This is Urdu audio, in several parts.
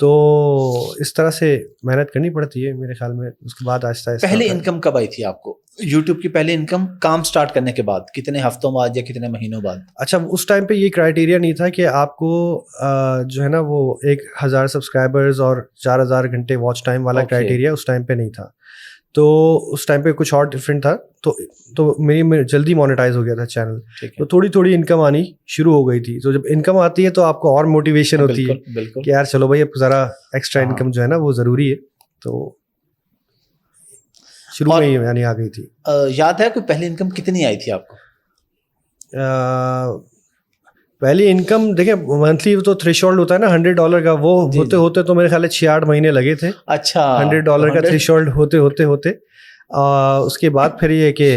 تو اس طرح سے محنت کرنی پڑتی ہے میرے خیال میں. اس کے بعد آہستہ آہستہ. پہلی انکم کب آئی تھی آپ کو یوٹیوب کی؟ پہلی انکم کام سٹارٹ کرنے کے بعد کتنے ہفتوں بعد یا کتنے مہینوں بعد؟ اچھا اس ٹائم پہ یہ کرائٹیریا نہیں تھا کہ آپ کو جو ہے نا وہ 1000 سبسکرائبرز اور 4000 گھنٹے واچ ٹائم والا کرائٹیریا اس ٹائم پہ نہیں تھا. تو اس ٹائم پہ کچھ اور ڈفرینٹ تھا. تو میری جلدی مونیٹائز ہو گیا تھا چینل. تو تھوڑی تھوڑی انکم آنی شروع ہو گئی تھی. تو جب انکم آتی ہے تو آپ کو اور موٹیویشن ہوتی ہے کہ یار چلو بھائی اب ذرا ایکسٹرا انکم جو ہے نا وہ ضروری ہے. تو شروع میں ہی یعنی آ گئی تھی. یاد ہے کوئی پہلی انکم کتنی آئی تھی آپ کو؟ پہلی انکم دیکھیں منتھلی تو تھریشولڈ ہوتا ہے نا $100 کا, وہ ہوتے ہوتے تو میرے خیال ہے 6-8 مہینے لگے تھے. اچھا $100 کا تھریشولڈ ہوتے اس کے بعد پھر یہ کہ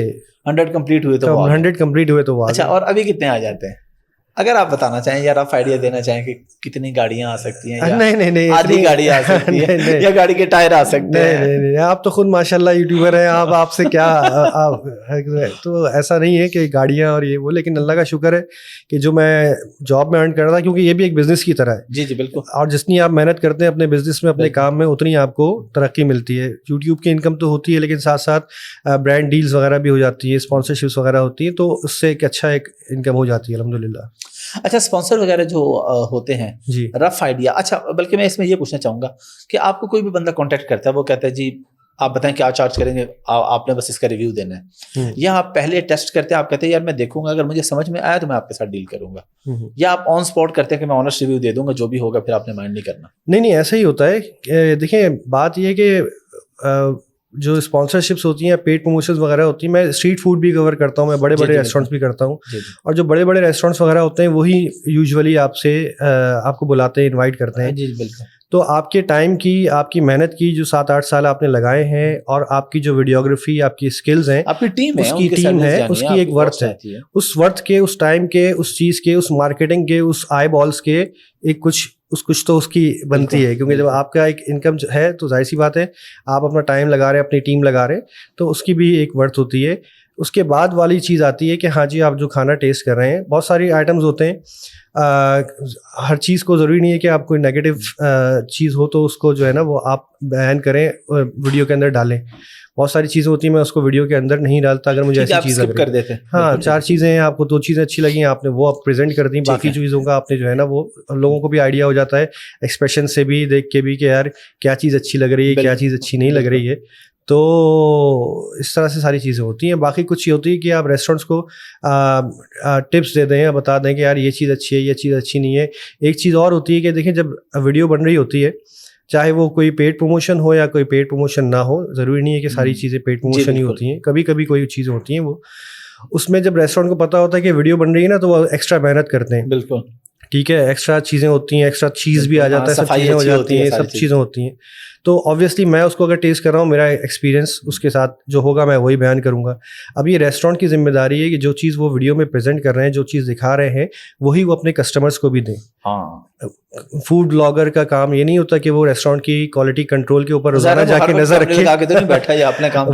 100 کمپلیٹ ہوئے تو 100 کمپلیٹ ہوئے تو. اچھا اور ابھی کتنے آ جاتے ہیں اگر آپ بتانا چاہیں یا آپ آئیڈیا دینا چاہیں کہ کتنی گاڑیاں آ سکتی ہیں؟ نہیں آدھی گاڑی آ سکتی ہے یا گاڑی کے ٹائر آ سکتے ہیں؟ نہیں آپ تو خود ماشاء اللہ یوٹیوبر ہیں. آپ سے کیا تو ایسا نہیں ہے کہ گاڑیاں اور یہ وہ, لیکن اللہ کا شکر ہے کہ جو میں جاب میں ارن کر رہا تھا, کیونکہ یہ بھی ایک بزنس کی طرح ہے. جی جی بالکل. اور جتنی آپ محنت کرتے ہیں اپنے بزنس میں اپنے کام میں اتنی آپ کو ترقی ملتی ہے. یوٹیوب کی انکم تو ہوتی ہے لیکن ساتھ ساتھ برانڈ ڈیلز وغیرہ بھی ہو جاتی ہے, اسپانسرشپس وغیرہ ہوتی ہیں, تو اس سے ایک اچھا ایک انکم ہو جاتی ہے الحمد للہ. اچھا اسپانسر وغیرہ جو ہوتے ہیں جی رف آئیڈیا. اچھا بلکہ میں اس میں یہ پوچھنا چاہوں گا کہ آپ کو کوئی بھی بندہ کانٹیکٹ کرتا ہے, وہ کہتا ہے جی آپ بتائیں کیا چارج کریں گے, آپ نے بس اس کا ریویو دینا ہے, یا آپ پہلے ٹیسٹ کرتے ہیں, آپ کہتے ہیں یار میں دیکھوں گا اگر مجھے سمجھ میں آیا تو میں آپ کے ساتھ ڈیل کروں گا, یا آپ آن اسپاٹ کرتے ہیں کہ میں آنسٹ ریویو دے دوں گا جو بھی ہوگا پھر آپ نے مائنڈ نہیں کرنا؟ نہیں ایسا ہی ہوتا ہے. دیکھیں بات یہ ہے کہ جو اسپانسرشپس ہوتی ہیں, پیڈ پروموشنز وغیرہ ہوتی ہیں, میں اسٹریٹ فوڈ بھی کور کرتا ہوں, میں بڑے بڑے ریسٹورینٹس بھی کرتا ہوں, اور جو بڑے بڑے ریسٹورینٹس وغیرہ ہوتے ہیں وہی یوزولی آپ کو بلاتے ہیں, انوائٹ کرتے ہیں. جی بالکل. تو آپ کے ٹائم کی, آپ کی محنت کی جو 7-8 سال آپ نے لگائے ہیں, اور آپ کی جو ویڈیوگرافی, آپ کی اسکلز ہیں, آپ کی ٹیم اس کی ٹیم ہے, اس کی ایک ورتھ ہے. اس ورتھ کے, اس ٹائم کے, اس چیز کے, اس مارکیٹنگ کے, اس آئی بالس کے ایک کچھ تو اس کی بنتی ہے. کیونکہ جب آپ کا ایک انکم ہے تو ظاہر سی بات ہے آپ اپنا ٹائم لگا رہے ہیں, اپنی ٹیم لگا رہے ہیں, تو اس کی بھی ایک ورتھ ہوتی ہے. اس کے بعد والی چیز آتی ہے کہ ہاں جی آپ جو کھانا ٹیسٹ کر رہے ہیں, بہت ساری آئٹمز ہوتے ہیں, ہر چیز کو ضروری نہیں ہے کہ آپ کوئی نیگیٹو چیز ہو تو اس کو جو ہے نا وہ آپ بیان کریں ویڈیو کے اندر ڈالیں. بہت ساری چیزیں ہوتی ہیں, میں اس کو ویڈیو کے اندر نہیں ڈالتا اگر مجھے ایسی چیز لگ رہی ہے. ہاں 4 چیزیں ہیں, آپ کو 2 چیزیں اچھی لگیں, آپ نے وہ آپ پریزنٹ کر دیں, باقی چیزوں کا آپ نے جو ہے نا وہ لوگوں کو بھی آئیڈیا ہو جاتا ہے ایکسپریشن سے بھی, دیکھ کے بھی کہ یار کیا چیز اچھی لگ رہی ہے, کیا چیز اچھی نہیں لگ رہی ہے. تو اس طرح سے ساری چیزیں ہوتی ہیں. باقی کچھ یہ ہوتی ہے کہ آپ ریسٹورینٹس کو ٹپس دے دیں یا بتا دیں کہ یار یہ چیز اچھی ہے, یہ چیز اچھی نہیں ہے. ایک چیز اور ہوتی ہے کہ دیکھیں جب ویڈیو بن رہی ہوتی ہے, چاہے وہ کوئی پیڈ پروموشن ہو یا کوئی پیڈ پروموشن نہ ہو, ضروری نہیں ہے کہ ساری چیزیں پیڈ پروموشن ہی ہوتی ہیں, کبھی کبھی کوئی چیزیں ہوتی ہیں وہ اس میں جب ریسٹورینٹ کو پتہ ہوتا ہے کہ ویڈیو بن رہی ہے نا تو وہ ایکسٹرا محنت کرتے ہیں. بالکل ٹھیک ہے, ایکسٹرا چیزیں ہوتی ہیں, ایکسٹرا چیز بھی آ جاتا ہے, سب چیزیں ہو جاتی ہیں, سب چیزیں ہوتی ہیں. تو آبویسلی میں اس کو اگر ٹیسٹ کر رہا ہوں, میرا ایکسپیرینس اس کے ساتھ جو ہوگا میں وہی بیان کروں گا. اب یہ ریسٹورینٹ کی ذمہ داری ہے کہ جو چیز وہ ویڈیو میں پریزنٹ کر رہے ہیں, جو چیز دکھا رہے ہیں, وہی وہ اپنے کسٹمرس کو بھی دیں. فوڈ بلاگر کا کام یہ نہیں ہوتا کہ وہ ریسٹورینٹ کی کوالٹی کنٹرول کے اوپر روزانہ جا کے نظر رکھے.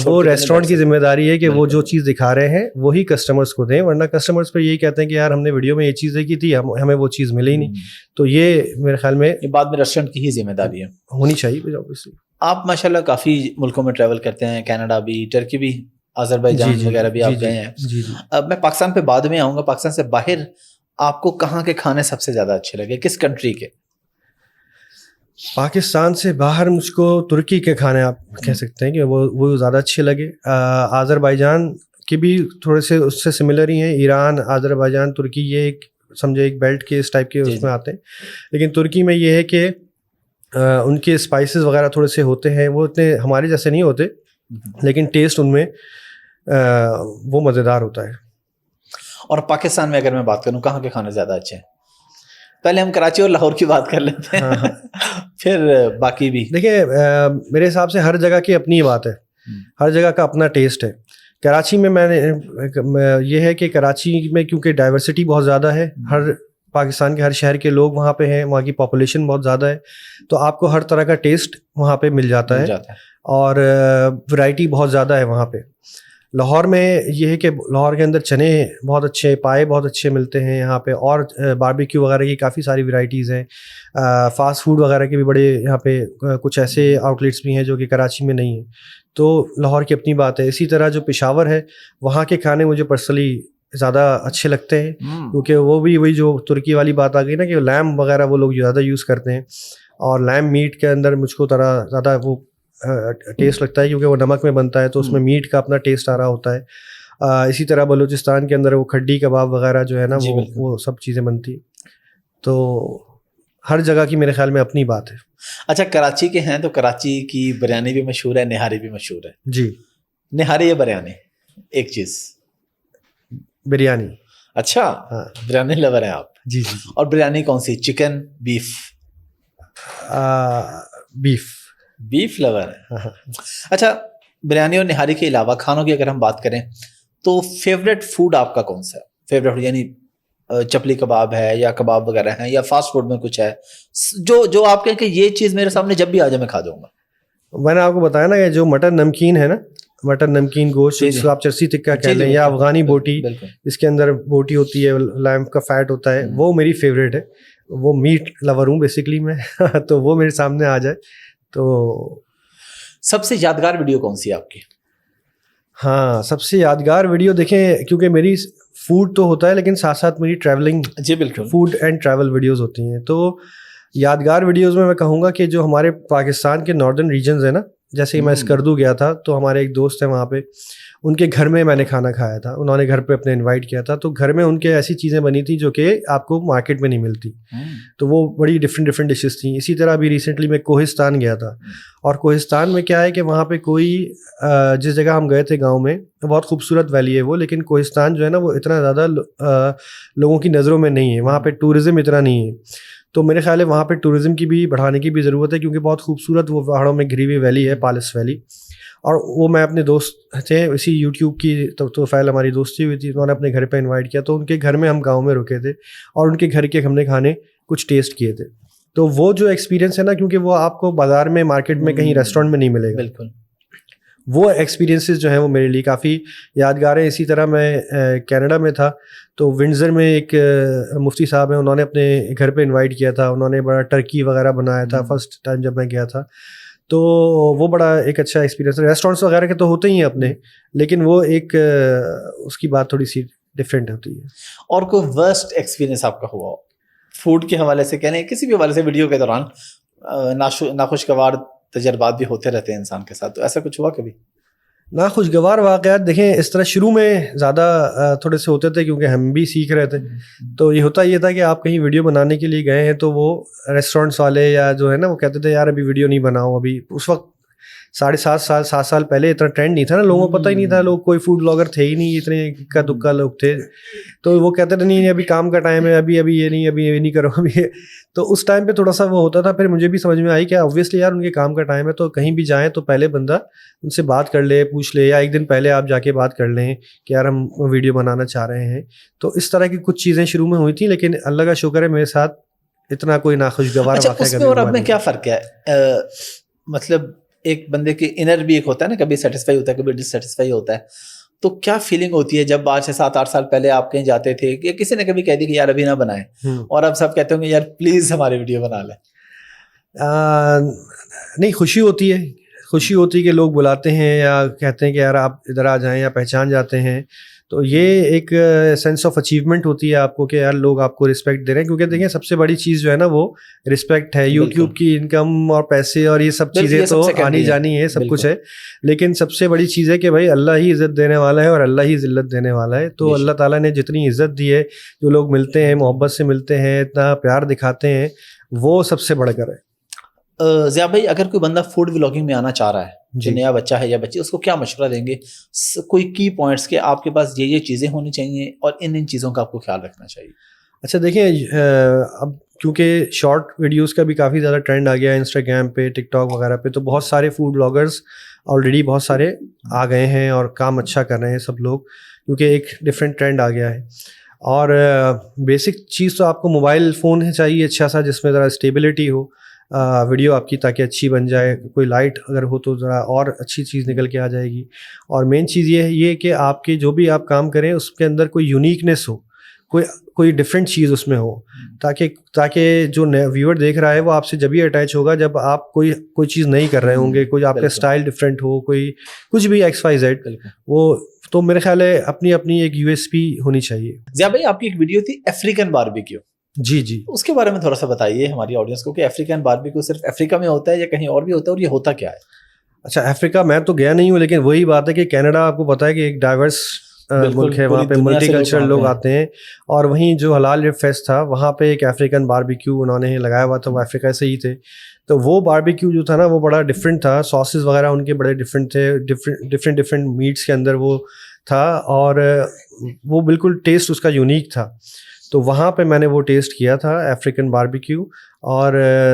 وہ ریسٹورینٹ کی ذمہ داری ہے کہ وہ جو چیز دکھا رہے ہیں وہی کسٹمرس کو دیں, ورنہ کسٹمرس پہ یہی کہتے ہیں کہ یار ہم نے ویڈیو میں یہ چیز دیکھی تھی, ہمیں وہ چیز ملی نہیں. تو یہ میرے خیال میں بعد میں ریسٹورینٹ کی ہی ذمہ داری ہے, ہونی چاہیے. آپ ماشاءاللہ کافی ملکوں میں ٹریول کرتے ہیں, کینیڈا بھی, ٹرکی بھی, آذربائیجان وغیرہ بھی آپ گئے ہیں. اب میں پاکستان پہ بعد میں آؤں گا. پاکستان سے باہر آپ کو کہاں کے کھانے سب سے زیادہ اچھے لگے, کس کنٹری کے؟ پاکستان سے باہر مجھ کو ترکی کے کھانے آپ کہہ سکتے ہیں کہ وہ زیادہ اچھے لگے. آذربائیجان کے بھی تھوڑے سے اس سے سملر ہی ہیں. ایران, آذربائیجان, ترکی, یہ ایک سمجھے ایک بیلٹ کے اس ٹائپ کے اس میں آتے ہیں. لیکن ترکی میں یہ ہے کہ ان کے اسپائسز وغیرہ تھوڑے سے ہوتے ہیں, وہ اتنے ہمارے جیسے نہیں ہوتے, لیکن ٹیسٹ ان میں وہ مزیدار ہوتا ہے. اور پاکستان میں اگر میں بات کروں کہاں کے کھانے زیادہ اچھے ہیں؟ پہلے ہم کراچی اور لاہور کی بات کر لیتے ہیں, پھر باقی بھی. دیکھیں میرے حساب سے ہر جگہ کی اپنی بات ہے, ہر جگہ کا اپنا ٹیسٹ ہے. کراچی میں میں نے یہ ہے کہ کراچی میں کیونکہ ڈائیورسٹی بہت زیادہ ہے, ہر پاکستان کے ہر شہر کے لوگ وہاں پہ ہیں, وہاں کی پاپولیشن بہت زیادہ ہے, تو آپ کو ہر طرح کا ٹیسٹ وہاں پہ مل جاتا ہے, اور ورائٹی بہت زیادہ ہے وہاں پہ. لاہور میں یہ ہے کہ لاہور کے اندر چنے بہت اچھے، پائے بہت اچھے ملتے ہیں یہاں پہ، اور باربیکیو وغیرہ کی کافی ساری ورائٹیز ہیں. فاسٹ فوڈ وغیرہ کے بھی بڑے یہاں پہ کچھ ایسے آؤٹ لیٹس بھی ہیں جو کہ کراچی میں نہیں ہیں. تو لاہور کی اپنی بات ہے. اسی طرح جو پشاور ہے وہاں کے کھانے مجھے پرسنلی زیادہ اچھے لگتے ہیں، کیونکہ وہ بھی وہی جو ترکی والی بات آ گئی نا کہ لیمب وغیرہ وہ لوگ زیادہ یوز کرتے ہیں، اور لیمب میٹ کے اندر مجھ کو طرح زیادہ وہ ٹیسٹ لگتا ہے کیونکہ وہ نمک میں بنتا ہے تو اس میں میٹ کا اپنا ٹیسٹ آ رہا ہوتا ہے. اسی طرح بلوچستان کے اندر وہ کھڈی کباب وغیرہ جو ہے نا وہ سب چیزیں بنتی. تو ہر جگہ کی میرے خیال میں اپنی بات ہے. اچھا کراچی کے ہیں تو کراچی کی بریانی بھی مشہور ہے، نہاری بھی مشہور ہے. جی. نہاری یا بریانی؟ ایک چیز. بریانی. اچھا ہاں بریانی لور ہیں آپ؟ جی جی. اور بریانی کون سی، chicken beef? Beef. Beef lover ہے. اچھا بریانی اور نہاری کے علاوہ کھانوں کی اگر ہم بات کریں تو فیوریٹ فوڈ آپ کا کون سا ہے؟ فیوریٹ یعنی چپلی کباب ہے یا کباب وغیرہ ہیں یا فاسٹ فوڈ میں کچھ ہے جو آپ کہیں کہ یہ چیز میرے سامنے جب بھی آ جائے میں کھا جاؤں گا؟ میں نے آپ کو بتایا نا کہ جو مٹر نمکین ہے نا، مٹر نمکین گوشت جس کو آپ چرسی ٹکا کہہ لیں یا افغانی بوٹی، اس کے اندر بوٹی ہوتی ہے، لیمب کا فیٹ ہوتا ہے، وہ میری فیوریٹ ہے. وہ میٹ لور ہوں بیسکلی میں تو وہ میرے سامنے آ جائے تو. سب سے یادگار ویڈیو کون سی ہے آپ کی؟ ہاں سب سے یادگار ویڈیو دیکھیں، کیونکہ میری فوڈ تو ہوتا ہے لیکن ساتھ ساتھ میری ٹریولنگ، جی بالکل، فوڈ اینڈ ٹریول ویڈیوز ہوتی ہیں. تو یادگار ویڈیوز میں کہوں گا کہ جو ہمارے پاکستان کے ناردرن ریجنز ہیں نا، جیسے کہ میں اسکردو گیا تھا تو ہمارے ایک دوست ہیں وہاں پہ، ان کے گھر میں نے کھانا کھایا تھا. انہوں نے گھر پہ اپنے انوائٹ کیا تھا تو گھر میں ان کے ایسی چیزیں بنی تھیں جو کہ آپ کو مارکیٹ میں نہیں ملتی. تو وہ بڑی ڈفرینٹ ڈشز تھیں. اسی طرح ابھی ریسنٹلی میں کوہستان گیا تھا، اور کوہستان میں کیا ہے کہ وہاں پہ کوئی جس جگہ ہم گئے تھے گاؤں میں، بہت خوبصورت ویلی ہے وہ، لیکن کوہستان جو ہے نا وہ اتنا زیادہ لوگوں کی نظروں میں نہیں ہے، وہاں پہ ٹورزم اتنا نہیں ہے. تو میرے خیال ہے وہاں پہ ٹورزم کی بھی بڑھانے کی بھی ضرورت ہے، کیونکہ بہت خوبصورت وہ پہاڑوں میں گھری ہوئی ویلی ہے، پالس ویلی. اور وہ میں اپنے دوست تھے، اسی یوٹیوب کی تو فائل ہماری دوستی ہوئی تھی، انہوں نے اپنے گھر پہ انوائٹ کیا تو ان کے گھر میں ہم گاؤں میں رکے تھے اور ان کے گھر کے ہم نے کھانے کچھ ٹیسٹ کیے تھے. تو وہ جو ایکسپیرینس ہے نا، کیونکہ وہ آپ کو بازار میں مارکیٹ میں کہیں ریسٹورینٹ میں نہیں ملے گا، بالکل وہ ایکسپیرینسز جو ہیں وہ میرے لیے کافی یادگار ہیں. اسی طرح میں کینیڈا میں تھا تو ونڈزر میں ایک مفتی صاحب ہیں، انہوں نے اپنے گھر پہ انوائٹ کیا تھا، انہوں نے بڑا ٹرکی وغیرہ بنایا تھا فرسٹ ٹائم جب میں گیا تھا. تو وہ بڑا ایک اچھا ایکسپیرینس ہے. ریسٹورینٹس وغیرہ کے تو ہوتے ہی ہیں اپنے، لیکن وہ ایک اس کی بات تھوڑی سی ڈفرینٹ ہوتی ہے. اور کوئی ورسٹ ایکسپیرینس آپ کا ہوا ہو فوڈ کے حوالے سے، کہنے کسی بھی حوالے سے، ویڈیو کے دوران ناخوشگوار تجربات بھی ہوتے رہتے ہیں انسان کے ساتھ، تو ایسا کچھ ہوا کبھی؟ ناخوشگوار واقعات دیکھیں اس طرح شروع میں زیادہ تھوڑے سے ہوتے تھے کیونکہ ہم بھی سیکھ رہے تھے. تو یہ ہوتا یہ تھا کہ آپ کہیں ویڈیو بنانے کے لیے گئے ہیں تو وہ ریسٹورینٹس والے یا جو ہے نا وہ کہتے تھے یار ابھی ویڈیو نہیں بناؤ. ابھی اس وقت 7.5 سال پہلے اتنا ٹرینڈ نہیں تھا نا، لوگوں کو پتہ ہی نہیں تھا، لوگ کوئی فوڈ بلاگر تھے ہی نہیں، اتنے اکا دکا لوگ تھے. تو وہ کہتے تھے نہیں ابھی کام کا ٹائم ہے، ابھی یہ نہیں، ابھی یہ نہیں کرو ابھی. تو اس ٹائم پہ تھوڑا سا وہ ہوتا تھا. پھر مجھے بھی سمجھ میں آئی کہ آبویسلی یار ان کے کام کا ٹائم ہے، تو کہیں بھی جائیں تو پہلے بندہ ان سے بات کر لے، پوچھ لے، یا ایک دن پہلے آپ جا کے بات کر لیں کہ یار ہم ویڈیو بنانا چاہ رہے ہیں. تو اس طرح کی کچھ چیزیں شروع میں ہوئی تھیں، لیکن اللہ کا شکر ہے میرے ساتھ اتنا کوئی ناخوشگوار واقعہ اس میں اور اب میں کیا فرق ہے؟ مطلب ایک بندے کے انر بھی ایک ہوتا ہے نا، کبھی سیٹسفائی ہوتا ہے کبھی ڈسسیٹسفائی ہوتا ہے. تو کیا فیلنگ ہوتی ہے جب آج سے 7-8 سال پہلے آپ کہیں جاتے تھے کہ کسی نے کبھی کہہ دی کہ یار ابھی نہ بنائیں، اور اب سب کہتے ہوں گے یار پلیز ہماری ویڈیو بنا لیں؟ نہیں، خوشی ہوتی ہے کہ لوگ بلاتے ہیں یا کہتے ہیں کہ یار آپ ادھر آ جائیں یا پہچان جاتے ہیں. تو یہ ایک سینس آف اچیومنٹ ہوتی ہے آپ کو کہ یار لوگ آپ کو رسپیکٹ دے رہے ہیں. کیونکہ دیکھیں سب سے بڑی چیز جو ہے نا وہ رسپیکٹ ہے. یوٹیوب کی انکم اور پیسے اور یہ سب چیزیں تو آنی جانی ہے، سب کچھ ہے، لیکن سب سے بڑی چیز ہے کہ بھائی اللہ ہی عزت دینے والا ہے اور اللہ ہی ذلت دینے والا ہے. تو اللہ تعالیٰ نے جتنی عزت دی ہے، جو لوگ ملتے ہیں محبت سے ملتے ہیں، اتنا پیار دکھاتے ہیں، وہ سب سے بڑھ کر ہے. ضیاء بھائی اگر کوئی بندہ فوڈ ولاگنگ میں آنا چاہ رہا ہے، جو نیا بچہ ہے یا بچی، اس کو کیا مشورہ دیں گے؟ کوئی کی پوائنٹس کہ آپ کے پاس یہ چیزیں ہونی چاہیے اور ان چیزوں کا آپ کو خیال رکھنا چاہیے. اچھا دیکھیں، اب کیونکہ شارٹ ویڈیوز کا بھی کافی زیادہ ٹرینڈ آ گیا ہے انسٹاگرام پہ، ٹک ٹاک وغیرہ پہ، تو بہت سارے فوڈ بلاگرز آلریڈی بہت سارے آ گئے ہیں اور کام اچھا کر رہے ہیں سب لوگ، کیونکہ ایک ڈفرینٹ ٹرینڈ آ گیا ہے. اور بیسک چیز تو آپ کو موبائل فون چاہیے اچھا سا، جس میں ذرا اسٹیبلٹی ہو. ویڈیو آپ کی تاکہ اچھی بن جائے. کوئی لائٹ اگر ہو تو ذرا اور اچھی چیز نکل کے آ جائے گی. اور مین چیز یہ ہے کہ آپ کے جو بھی آپ کام کریں اس کے اندر کوئی یونیکنیس ہو, کوئی ڈفرینٹ چیز اس میں ہو, تاکہ جو ویور دیکھ رہا ہے وہ آپ سے جب ہی اٹیچ ہوگا جب آپ کوئی چیز نہیں کر رہے ہوں گے, کوئی آپ کا اسٹائل ڈفرینٹ ہو, کوئی کچھ بھی ایکس وائی زیڈ, وہ تو میرے خیال ہے اپنی ایک یو ایس پی ہونی چاہیے. ضیاء بھائی آپ کی ایک ویڈیو تھی افریقن باربیکیو, جی اس کے بارے میں تھوڑا سا بتائیے ہماری آڈینس کو کہ افریقن باربیکیو صرف افریقہ میں ہوتا ہے یا کہیں اور بھی ہوتا ہے, اور یہ ہوتا کیا ہے؟ اچھا, افریقہ میں تو گیا نہیں ہوں, لیکن وہی بات ہے کہ کینیڈا آپ کو پتہ ہے کہ ایک ڈائیورس ملک ہے, وہاں پہ ملٹی کلچرل لوگ آتے ہیں. اور وہیں جو حلال رب فیسٹ تھا وہاں پہ ایک افریقن باربیکیو انہوں نے لگایا ہوا تھا, وہ افریقہ سے ہی تھے. تو وہ باربیکیو جو تھا نا وہ بڑا ڈفرینٹ تھا, ساسز وغیرہ ان کے بڑے ڈفرینٹ تھے, ڈفرینٹ میٹس کے اندر وہ تھا, اور وہ بالکل ٹیسٹ اس کا یونیک تھا. تو وہاں پہ میں نے وہ ٹیسٹ کیا تھا افریقن باربیکیو, اور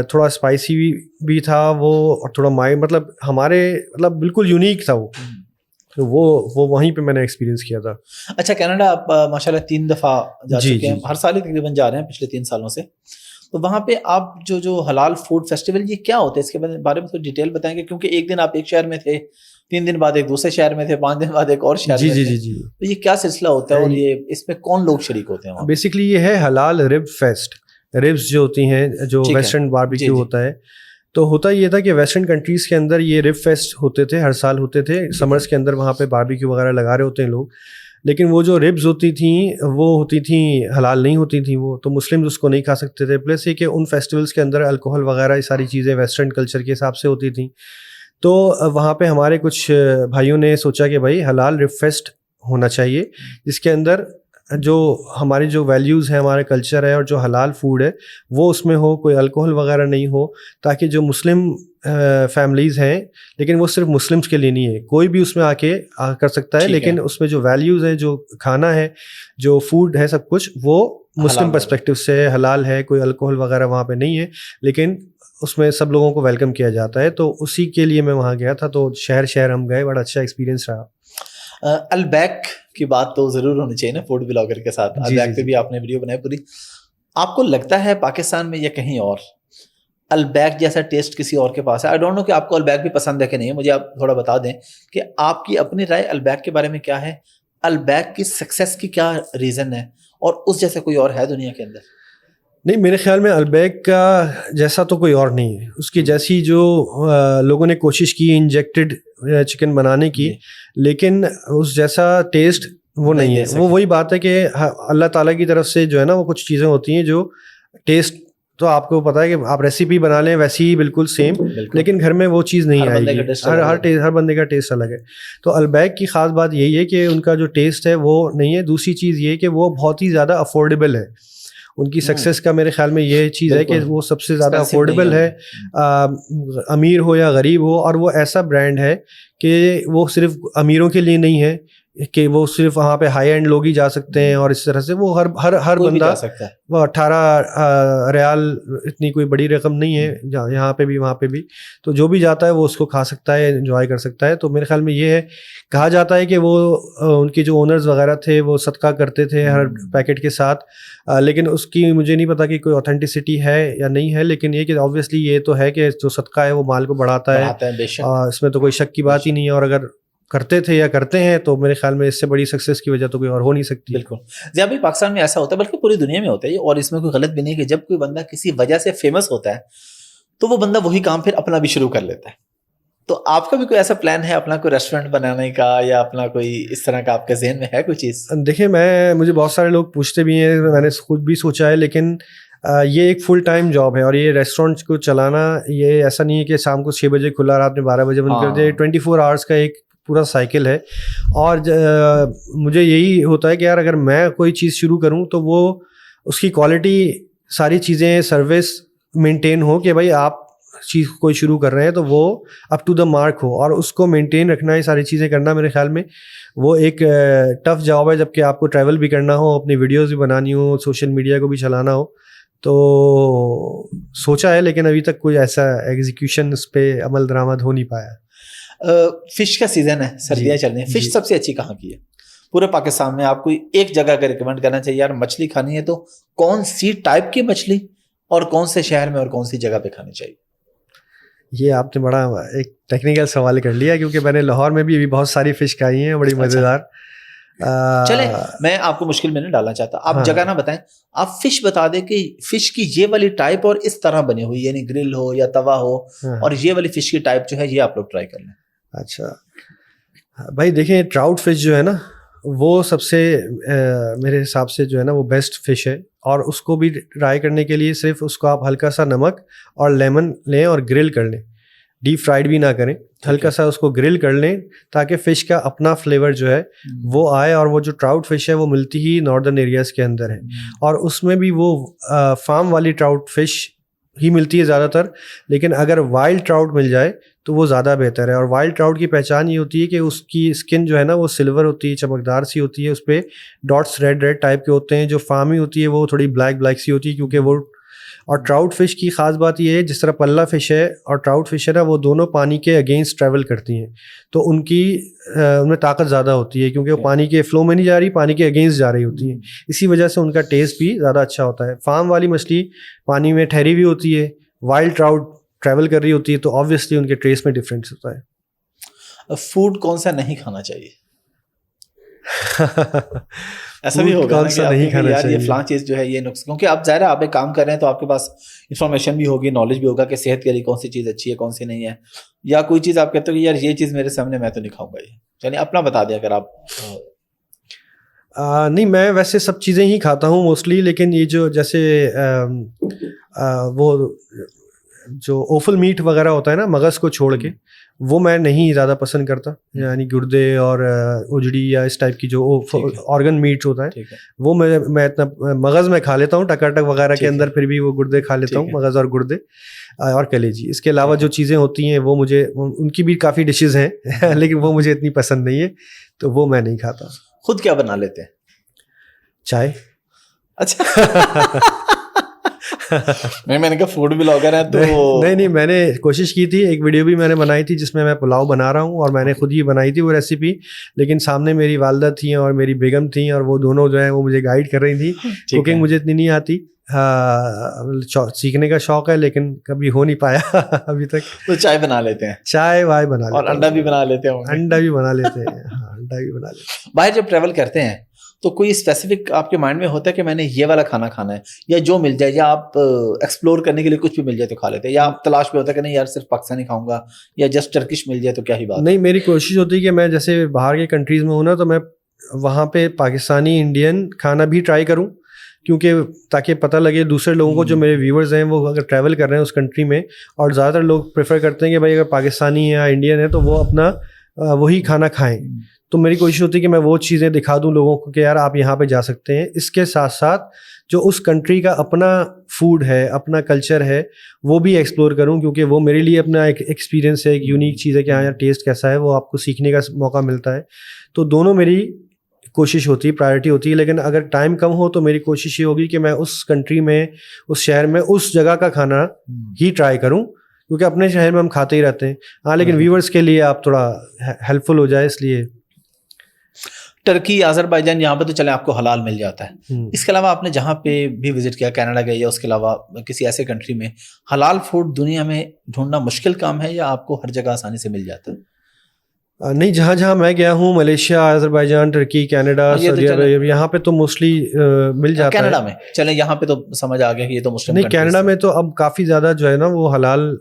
تھوڑا اسپائسی بھی تھا وہ, اور تھوڑا مطلب ہمارے مطلب بالکل یونیک تھا وہ. تو وہ وہیں پہ میں نے ایکسپیرینس کیا تھا. اچھا, کینیڈا آپ ماشاءاللہ 3 دفعہ جا چکے ہیں, ہر سال ہی تقریباً جا رہے ہیں پچھلے 3 سالوں سے. تو وہاں پہ آپ جو حلال فوڈ فیسٹیول یہ کیا ہوتا ہے, اس کے بارے میں تھوڑی ڈیٹیل بتائیں گے, کیونکہ ایک دن آپ ایک شہر میں تھے, 3 دن بعد ایک دوسرے شہر میں تھے, 5 دن بعد ایک اور شہر میں تھے. جی. تو یہ کیا سلسلہ ہوتا ہے اور یہ اس میں کون لوگ شریک ہوتے ہیں؟ بیسکلی یہ ہے حلال رب فیسٹ. ربز جو ہوتی ہیں جو ویسٹرن باربیکیو ہوتا ہے, تو ہوتا یہ تھا کہ ویسٹرن کنٹریز کے اندر یہ رب فیسٹ ہوتے تھے, ہر سال ہوتے تھے سمرز کے اندر, وہاں پہ باربیکیو وغیرہ لگا رہے ہوتے ہیں لوگ. لیکن وہ جو ربز ہوتی تھیں وہ ہوتی تھیں حلال نہیں ہوتی تھیں, وہ تو مسلم اس کو نہیں کھا سکتے تھے. پلس یہ کہ ان فیسٹیولس کے اندر الکوہل وغیرہ یہ ساری چیزیں ویسٹرن کلچر کے حساب سے ہوتی تھیں. تو وہاں پہ ہمارے کچھ بھائیوں نے سوچا کہ بھائی حلال رب فیسٹ ہونا چاہیے, جس کے اندر جو ہماری جو ویلیوز ہیں, ہمارا کلچر ہے, اور جو حلال فوڈ ہے وہ اس میں ہو, کوئی الکوہل وغیرہ نہیں ہو, تاکہ جو مسلم فیملیز ہیں, لیکن وہ صرف مسلمس کے لیے نہیں ہے, کوئی بھی اس میں آ کے کر سکتا ہے, لیکن اس میں جو ویلیوز ہے, جو کھانا ہے, جو فوڈ ہے, سب کچھ وہ مسلم پرسپیکٹیو سے حلال ہے, کوئی الکوہل وغیرہ وہاں پہ نہیں ہے, لیکن اس میں سب لوگوں کو ویلکم کیا جاتا ہے. تو اسی کے لیے میں وہاں گیا تھا, تو شہر ہم گئے, بڑا اچھا ایکسپیرینس رہا. البیک کی بات تو ضرور ہونی چاہیے نا فوڈ بلاگر کے ساتھ. البیک پہ بھی آپ نے ویڈیو بنائی پوری. آپ کو لگتا ہے پاکستان میں یا کہیں اور البیک جیسا ٹیسٹ کسی اور کے پاس ہے؟ آئی ڈونٹ نو کہ آپ کو البیک بھی پسند ہے کہ نہیں, مجھے آپ تھوڑا بتا دیں کہ آپ کی اپنی رائے البیک کے بارے میں کیا ہے, البیک کی سکسیس کی کیا ریزن ہے, اور اس جیسا کوئی اور ہے دنیا کے اندر؟ نہیں, میرے خیال میں البیک کا جیسا تو کوئی اور نہیں ہے. اس کی جیسی جو لوگوں نے کوشش کی انجیکٹڈ چکن بنانے کی, لیکن اس جیسا ٹیسٹ وہ نہیں ہے. وہ وہی بات ہے کہ اللہ تعالیٰ کی طرف سے جو ہے نا وہ کچھ چیزیں ہوتی ہیں جو ٹیسٹ تو آپ کو پتا ہے کہ آپ ریسیپی بنا لیں ویسی ہی بالکل سیم, لیکن گھر میں وہ چیز نہیں آئے گی. ہر بندے کا ٹیسٹ الگ ہے. تو البیک کی خاص بات یہی ہے کہ ان کا جو ٹیسٹ ہے وہ نہیں ہے. دوسری چیز یہ کہ وہ بہت ہی زیادہ افورڈیبل ہے. ان کی سکسیس کا میرے خیال میں یہ چیز ہے کہ وہ سب سے زیادہ افورڈیبل ہے, امیر ہو یا غریب ہو. اور وہ ایسا برانڈ ہے کہ وہ صرف امیروں کے لیے نہیں ہے کہ وہ صرف وہاں پہ ہائی اینڈ لوگ ہی جا سکتے ہیں, اور اس طرح سے وہ ہر بندہ, وہ 18 ریال اتنی کوئی بڑی رقم نہیں ہے یہاں پہ بھی وہاں پہ بھی. تو جو بھی جاتا ہے وہ اس کو کھا سکتا ہے, انجوائے کر سکتا ہے. تو میرے خیال میں یہ ہے, کہا جاتا ہے کہ وہ ان کے جو اونرز وغیرہ تھے وہ صدقہ کرتے تھے ہر پیکٹ کے ساتھ, لیکن اس کی مجھے نہیں پتا کہ کوئی اوتھینٹسٹی ہے یا نہیں ہے. لیکن یہ کہ آبویسلی یہ تو ہے کہ جو صدقہ ہے وہ مال کو بڑھاتا ہے, اس میں تو کوئی شک کی بات ہی نہیں ہے. اور اگر کرتے تھے یا کرتے ہیں تو میرے خیال میں اس سے بڑی سکسیس کی وجہ تو کوئی اور ہو نہیں سکتی. بالکل ضیاء بھائی, پاکستان میں ایسا ہوتا ہے, بلکہ پوری دنیا میں ہوتا ہے, اور اس میں کوئی غلط بھی نہیں کہ جب کوئی بندہ کسی وجہ سے فیمس ہوتا ہے تو وہ بندہ وہی کام پھر اپنا بھی شروع کر لیتا ہے. تو آپ کا بھی کوئی ایسا پلان ہے اپنا کوئی ریسٹورینٹ بنانے کا, یا اپنا کوئی اس طرح کا آپ کے ذہن میں ہے کوئی چیز؟ دیکھیں, مجھے بہت سارے لوگ پوچھتے بھی ہیں, میں نے خود بھی سوچا ہے, لیکن یہ ایک فل ٹائم جاب ہے. اور یہ ریسٹورینٹ کو چلانا یہ ایسا نہیں ہے کہ شام کو 6 بجے کھلا رات میں 12 بجے بند کر دے. 24 آورس کا ایک پورا سائیکل ہے. اور مجھے یہی ہوتا ہے کہ یار اگر میں کوئی چیز شروع کروں تو وہ اس کی کوالٹی, ساری چیزیں, سروس مینٹین ہو, کہ بھائی آپ چیز کوئی شروع کر رہے ہیں تو وہ اپ ٹو دا مارک ہو, اور اس کو مینٹین رکھنا, یہ ساری چیزیں کرنا میرے خیال میں وہ ایک ٹف جاب ہے. جب کہ آپ کو ٹریول بھی کرنا ہو, اپنی ویڈیوز بھی بنانی ہو, سوشل میڈیا کو بھی چلانا ہو. تو سوچا ہے, لیکن ابھی تک کوئی ایسا ایگزیکیوشن اس پہ عمل درآمد ہو نہیں پایا. فش کا سیزن ہے, سردیاں چل رہی ہیں, فش سب سے اچھی کہاں کی ہے پورے پاکستان میں؟ آپ کو ایک جگہ کا ریکمینڈ کرنا چاہیے, یار مچھلی کھانی ہے تو کون سی ٹائپ کی مچھلی اور کون سے شہر میں اور کون سی جگہ پہ کھانی چاہیے؟ یہ آپ نے بڑا ایک ٹیکنیکل سوال کر لیا، کیونکہ میں نے لاہور میں بھی ابھی بہت ساری فش کھائی ہیں بڑی مزیدار. چلے میں آپ کو مشکل میں نہیں ڈالنا چاہتا، آپ جگہ نہ بتائیں، آپ فش بتا دیں کہ فش کی یہ والی ٹائپ اور اس طرح بنی ہوئی، یعنی گرل ہو یا توا ہو، اور یہ والی فش کی ٹائپ جو ہے یہ آپ لوگ ٹرائی کر لیں. اچھا بھائی دیکھیں، ٹراؤٹ فش جو ہے نا وہ سب سے میرے حساب سے جو ہے نا وہ بیسٹ فش ہے. اور اس کو بھی ٹرائی کرنے کے لیے صرف اس کو آپ ہلکا سا نمک اور لیمن لیں اور گرل کر لیں، ڈیپ فرائیڈ بھی نہ کریں، ہلکا سا اس کو گرل کر لیں تاکہ فش کا اپنا فلیور جو ہے وہ آئے. اور وہ جو ٹراؤٹ فش ہے وہ ملتی ہی ناردرن ایریاز کے اندر ہے، اور اس میں بھی وہ فارم والی ٹراؤٹ فش ہی ملتی ہے زیادہ تر. لیکن اگر وائلڈ ٹراؤٹ مل جائے تو وہ زیادہ بہتر ہے. اور وائلڈ ٹراؤٹ کی پہچان یہ ہوتی ہے کہ اس کی اسکن جو ہے نا وہ سلور ہوتی ہے، چمکدار سی ہوتی ہے، اس پہ ڈاٹس ریڈ ریڈ ٹائپ کے ہوتے ہیں. جو فارمی ہوتی ہے وہ تھوڑی بلیک بلیک سی ہوتی ہے، کیونکہ وہ. اور ٹراؤٹ فش کی خاص بات یہ ہے، جس طرح پلہ فش ہے اور ٹراؤٹ فش ہے نا، وہ دونوں پانی کے اگینسٹ ٹریول کرتی ہیں، تو ان میں طاقت زیادہ ہوتی ہے، کیونکہ وہ پانی کے فلو میں نہیں جا رہی، پانی کے اگینسٹ جا رہی ہوتی ہیں. اسی وجہ سے ان کا ٹیسٹ بھی زیادہ اچھا ہوتا ہے. فارم والی مچھلی پانی میں ٹھہری ہوئی ہوتی ہے، وائلڈ ٹراؤٹ ٹریول کر رہی ہوتی ہے، تو آبویسلی ان کے ٹیسٹ میں ڈفرینس ہوتا ہے. فوڈ کون سا نہیں کھانا چاہیے؟ ایسا بھی ہوگا نا کہ یار یہ فلاں چیز جو ہے یہ نقص، کیونکہ آپ ظاہر ہے آپ ایک کام کر رہے ہیں تو آپ کے پاس انفارمیشن بھی ہوگی، نالج بھی ہوگا کہ صحت کے لیے کون سی چیز اچھی ہے کون سی نہیں ہے. یا کوئی چیز آپ کہتے ہو کہ یار یہ چیز میرے سامنے میں تو نہیں کھاؤں گا، یہ یعنی اپنا بتا دیں اگر آپ. نہیں میں ویسے سب چیزیں ہی کھاتا ہوں موسٹلی، لیکن یہ جو جیسے وہ جو اوفل میٹ وغیرہ ہوتا ہے نا مغز کو چھوڑ کے، وہ میں نہیں زیادہ پسند کرتا. یعنی گردے اور اجڑی یا اس ٹائپ کی جو آرگن میٹ ہوتا ہے وہ میں اتنا مغز میں کھا لیتا ہوں ٹکاٹک وغیرہ کے اندر، پھر بھی وہ گردے کھا لیتا ہوں، مغز اور گردے اور کلیجی. اس کے علاوہ جو چیزیں ہوتی ہیں وہ مجھے، ان کی بھی کافی ڈشز ہیں لیکن وہ مجھے اتنی پسند نہیں ہے، تو وہ میں نہیں کھاتا. خود کیا بنا لیتے ہیں؟ چائے. اچھا میں نے کہا فوڈ بلاگر ہے تو نہیں میں نے کوشش کی تھی، ایک ویڈیو بھی میں نے بنائی تھی جس میں میں پلاؤ بنا رہا ہوں، اور میں نے خود ہی بنائی تھی وہ ریسیپی. لیکن سامنے میری والدہ تھیں اور میری بیگم تھیں، اور وہ دونوں جو ہیں وہ مجھے گائیڈ کر رہی تھی. کوکنگ مجھے اتنی نہیں آتی، سیکھنے کا شوق ہے لیکن کبھی ہو نہیں پایا ابھی تک. تو چائے بنا لیتے ہیں، چائے وائے بنا لیتے ہیں، اور انڈا بھی بنا لیتے ہیں. انڈا بھی بنا لیتے ہیں، ہاں انڈا بھی بنا لیتے ہیں. باہر جب ٹریول کرتے ہیں تو کوئی اسپیسیفک آپ کے مائنڈ میں ہوتا ہے کہ میں نے یہ والا کھانا کھانا ہے، یا جو مل جائے، یا آپ ایکسپلور کرنے کے لیے کچھ بھی مل جائے تو کھا لیتے ہیں، یا آپ تلاش میں ہوتا ہے کہ نہیں یار صرف پاکستانی کھاؤں گا، یا جسٹ ٹرکش مل جائے تو کیا ہی بات؟ نہیں میری کوشش ہوتی ہے کہ میں جیسے باہر کے کنٹریز میں ہوں نا، تو میں وہاں پہ پاکستانی انڈین کھانا بھی ٹرائی کروں، کیونکہ تاکہ پتہ لگے دوسرے لوگوں کو، جو میرے ویورز ہیں وہ اگر ٹریول کر رہے ہیں اس کنٹری میں، اور زیادہ تر لوگ پریفر کرتے ہیں کہ بھائی اگر پاکستانی یا انڈین ہے تو وہ اپنا وہی کھانا کھائیں. تو میری کوشش ہوتی ہے کہ میں وہ چیزیں دکھا دوں لوگوں کو کہ یار آپ یہاں پہ جا سکتے ہیں. اس کے ساتھ ساتھ جو اس کنٹری کا اپنا فوڈ ہے، اپنا کلچر ہے، وہ بھی ایکسپلور کروں، کیونکہ وہ میرے لیے اپنا ایک ایکسپیرینس ہے، ایک یونیک چیز ہے کہ ہاں یار ٹیسٹ کیسا ہے، وہ آپ کو سیکھنے کا موقع ملتا ہے. تو دونوں میری کوشش ہوتی ہے، پرائرٹی ہوتی ہے. لیکن اگر ٹائم کم ہو تو میری کوشش یہ ہوگی کہ میں اس کنٹری میں، اس شہر میں، اس جگہ کا کھانا ہی ٹرائی کروں، کیونکہ اپنے شہر میں ہم کھاتے ہی رہتے ہیں. ہاں لیکن ویورز کے لیے آپ تھوڑا ہیلپ فل ہو جائے، اس لیے. ٹرکی، آذربائیجان، یہاں پہ تو چلیں آپ کو حلال مل جاتا ہے. اس کے علاوہ آپ نے جہاں پہ بھی وزٹ کیا، کینیڈا گئے یا اس کے علاوہ کسی ایسے کنٹری میں، حلال فوڈ دنیا میں ڈھونڈنا مشکل کام ہے یا آپ کو ہر جگہ آسانی سے مل جاتا ہے؟ نہیں، جہاں جہاں میں گیا ہوں، ملیشیا، آذربائیجان، ٹرکی، کینیڈا، سعودی عرب، یہاں پہ تو موسٹلی مل جاتا ہے. کینیڈا میں چلیں، یہاں پہ تو سمجھ آ گیا کہ یہ تو مسلم. نہیں، کینیڈا میں تو اب کافی زیادہ جو ہے نا وہ حلال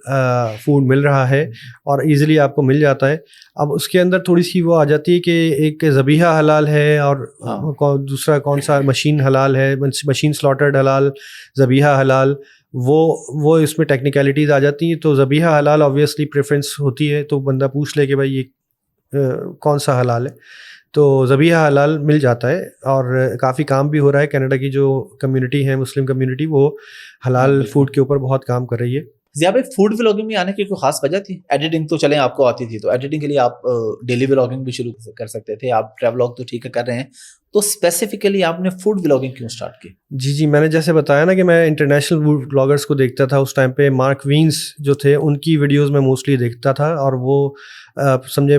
فوڈ مل رہا ہے اور ایزیلی آپ کو مل جاتا ہے. اب اس کے اندر تھوڑی سی وہ آ جاتی ہے کہ ایک ذبیحہ حلال ہے اور دوسرا کون سا مشین حلال ہے، مشین سلاٹرڈ حلال، ذبیحہ حلال، وہ اس میں ٹیکنیکلٹیز آ جاتی ہیں. تو ذبیحہ حلال آبویسلی پریفرنس ہوتی ہے، تو بندہ پوچھ لے کہ بھائی یہ کون سا حلال ہے، تو ذبیحہ حلال مل جاتا ہے. اور کافی کام بھی ہو رہا ہے، کینیڈا کی جو کمیونٹی ہے، مسلم کمیونٹی، وہ حلال فوڈ کے اوپر بہت کام کر رہی ہے. ضیاء بھائی، فوڈ ولاگنگ میں آنے کی کوئی خاص وجہ تھی؟ ایڈیٹنگ تو چلیں آپ کو آتی تھی، تو ایڈیٹنگ کے لیے آپ ڈیلی ولاگنگ بھی شروع کر سکتے تھے، آپ ٹریولاگ تو ٹھیک ہے کر رہے ہیں، تو اسپیسیفکلی آپ نے فوڈ ولاگنگ کیوں اسٹارٹ کی؟ جی میں نے جیسے بتایا نا کہ میں انٹرنیشنل فوڈ بلاگرس کو دیکھتا تھا اس ٹائم پہ. مارک وینس جو تھے ان کی ویڈیوز میں موسٹلی دیکھتا تھا، اور وہ سمجھے